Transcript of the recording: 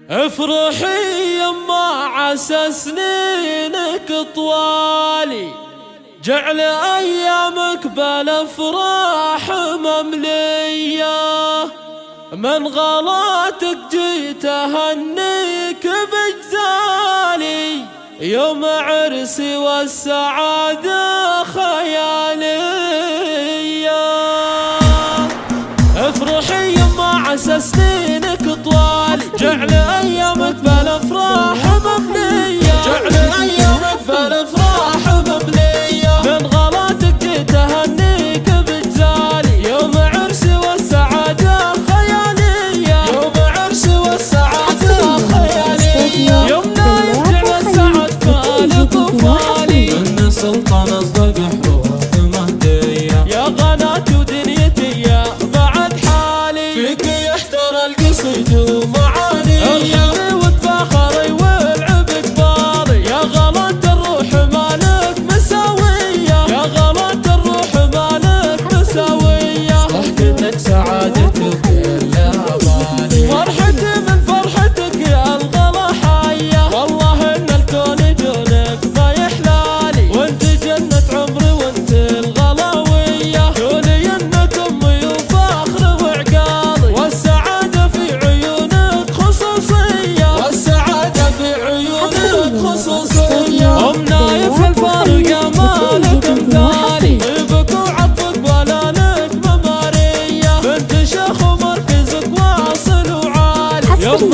افرحي يما عسى سنينك طوالي، جعل ايامك بالافراح ممليه، من غلاتك جيت اهنيك بجزالي، يوم عرسي والسعاده خياليه. افرحي يما عسى سنينك طوالي، جعل ايامك بالافراح ممليه، جعل ايامك بالافراح ممليه، من غلاتك جيت اهنيك بجزالي، يوم عرسي والسعاده خياليه، يوم عرسي والسعاده خياليه، يومنا يرجع السعد فالي طفالي، من سلطان اصدق حروف مهديه، يا غناتي ودنيتي يا بعد حالي، فيك يحترى القصيد ومعاني، الخير وتفاخري والعب قبالي، يا غلط الروح مالك مساويه، يا غلط الروح مالك مساويه، ضحكتك سعادتك يا بالي، فرحتي من فرحتك يا الغلا حيه، والله ان الكون دونك ما يحلالي، وانت جنة عمري وانت الغلاويه، كوني انك امي وفاخر وعقالي، والسعاده في عيونك خصوصيه، والسعاده في عيونك خصوصيه، ام نايف الفارق مالك مثالي، طيبك وعطفك ولانك مماريه، بنت شيخ ومركزك واصل وعالي، يوم